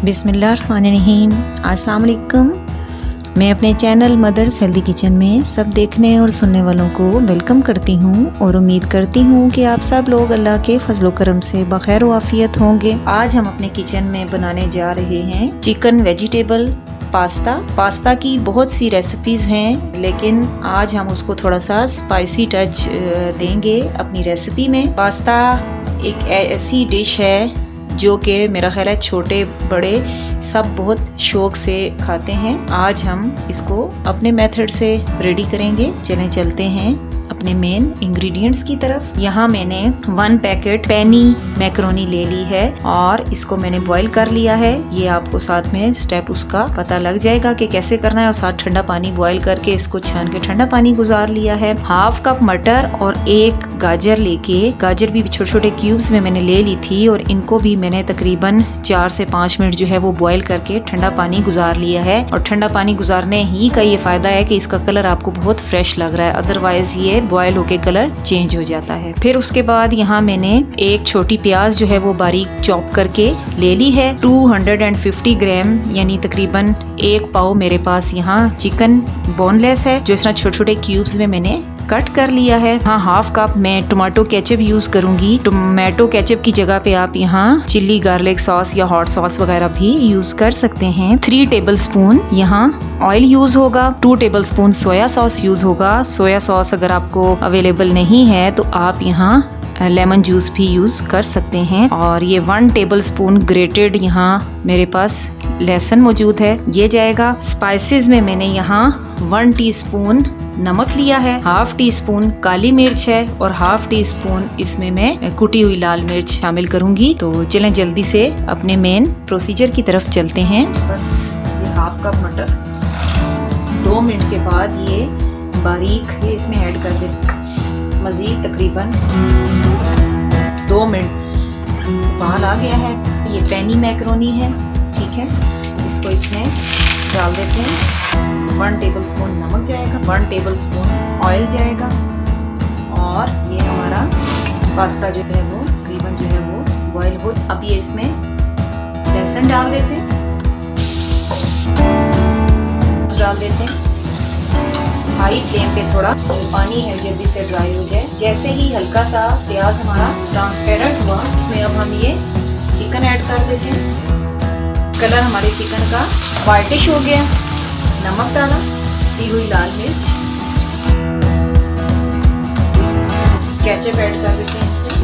बिस्मिल्लाहिर्रहमानिर्रहीम। अस्सलाम वालेकुम। मैं अपने चैनल मदर्स हेल्दी किचन में सब देखने और सुनने वालों को वेलकम करती हूँ और उम्मीद करती हूँ कि आप सब लोग अल्लाह के फजलो करम से बखैर व आफियत होंगे। आज हम अपने किचन में बनाने जा रहे हैं चिकन वेजिटेबल पास्ता की बहुत सी रेसिपीज़ हैं, लेकिन आज हम उसको थोड़ा सा स्पाइसी टच देंगे अपनी रेसिपी में। पास्ता एक ऐसी डिश है जो कि मेरा ख्याल है छोटे बड़े सब बहुत शौक से खाते हैं। आज हम इसको अपने मेथड से रेडी करेंगे। चलते हैं अपने मेन इंग्रेडिएंट्स की तरफ। यहाँ मैंने 1 पैकेट पेनी मैकरोनी ले ली है और इसको मैंने बॉईल कर लिया है। ये आपको साथ में स्टेप उसका पता लग जाएगा कि कैसे करना है। और साथ ठंडा पानी बॉईल करके इसको छान के ठंडा पानी गुजार लिया है। 1/2 कप मटर और 1 गाजर लेके, गाजर भी छोटे छोटे क्यूब्स में मैंने ले ली थी और इनको भी मैंने तकरीबन 4 से 5 मिनट जो है वो बॉईल करके ठंडा पानी गुजार लिया है। और ठंडा पानी गुजारने ही का ये फायदा है कि इसका कलर आपको बहुत फ्रेश लग रहा है, अदरवाइज ये बॉयल होके कलर चेंज हो जाता है। फिर उसके बाद यहाँ मैंने एक छोटी प्याज जो है वो बारीक चॉप करके ले ली है। 250 ग्राम यानी तकरीबन 1 पाव मेरे पास यहाँ चिकन बोनलेस है, जो इस तरह छोटे छोटे क्यूब्स में मैंने कट कर लिया है। हाँ, 1/2 कप मैं टमाटो केचप यूज करूंगी। टमाटो केचप की जगह पे आप यहाँ चिल्ली गार्लिक सॉस या हॉट सॉस वगैरह भी यूज कर सकते हैं। 3 टेबलस्पून यहाँ ऑयल यूज होगा। 2 टेबलस्पून सोया सॉस यूज होगा। सोया सॉस अगर आपको अवेलेबल नहीं है तो आप यहाँ लेमन जूस भी यूज कर सकते हैं। और ये 1 टेबलस्पून ग्रेटेड यहाँ मेरे पास लहसुन मौजूद है, ये जाएगा। स्पाइसेस में मैंने यहाँ 1 टीस्पून नमक लिया है, 1/2 टीस्पून काली मिर्च है और 1/2 टीस्पून इसमें मैं कुटी हुई लाल मिर्च शामिल करूंगी। तो चलें जल्दी से अपने मेन प्रोसीजर की तरफ चलते हैं। बस ये 1/2 कप मटर 2 मिनट के बाद ये बारीक ये इसमें ऐड कर दें। मजीद तकरीबन 2 मिनट उबाल आ गया है। ये पेनी मैकरोनी है, ठीक है। इसको इसमें डाल देते हैं। 1 टेबलस्पून नमक जाएगा, 1 टेबलस्पून ऑयल जाएगा और ये हमारा पास्ता जो है वो तकरीबन जो है वो बॉईल हो। अब ये इसमें लहसुन डाल देते हैं, हाई फ्लेम पे थोड़ा पानी है जल्दी से ड्राई हो जाए। जैसे ही हल्का सा प्याज हमारा ट्रांसपेरेंट हुआ, इसमें अब हम ये चिकन ऐड कर देते हैं। कलर हमारे चिकन का वाइटिश हो गया। नमक डाला, दी हुई लाल मिर्च, केचप ऐड कर देते हैं इसमें।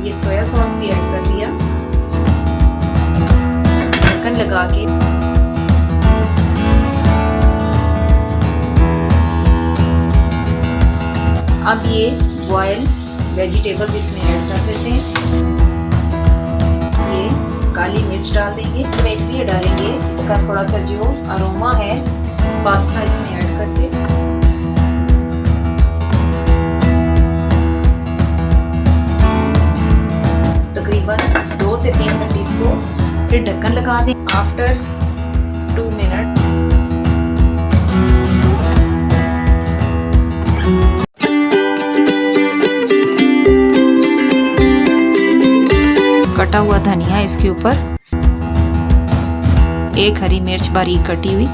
ये सोया सॉस भी ऐड कर दिया। ढक्कन लगा के अब ये बॉयल वेजिटेबल्स इसमें ऐड कर देते हैं। ये काली मिर्च डाल देंगे। तो इसलिए डालेंगे इसका थोड़ा सा जो अरोमा है पास्ता इसमें ऐड करके। तकरीबन 2 से 3 मिनट इसको फिर ढक्कन लगा दें। आफ्टर 2 मिनट कटा हुआ धनिया इसके ऊपर, 1 हरी मिर्च बारीक कटी हुई,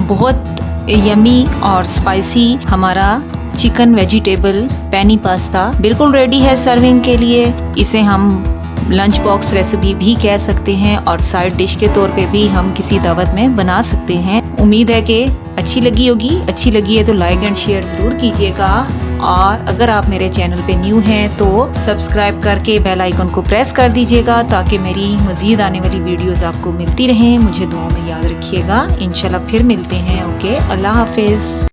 बहुत यमी और स्पाइसी हमारा चिकन वेजिटेबल पेनी पास्ता बिल्कुल रेडी है सर्विंग के लिए। इसे हम लंच बॉक्स रेसिपी भी कह सकते हैं और साइड डिश के तौर पे भी हम किसी दावत में बना सकते हैं। उम्मीद है कि अच्छी लगी होगी। अच्छी लगी है तो लाइक एंड शेयर ज़रूर कीजिएगा। और अगर आप मेरे चैनल पे न्यू हैं तो सब्सक्राइब करके बेल आइकन को प्रेस कर दीजिएगा ताकि मेरी मज़ीद आने वाली वीडियोस आपको मिलती रहें। मुझे दुआओं में याद रखिएगा। इंशाल्लाह फिर मिलते हैं। ओके, अल्लाह हाफिज़।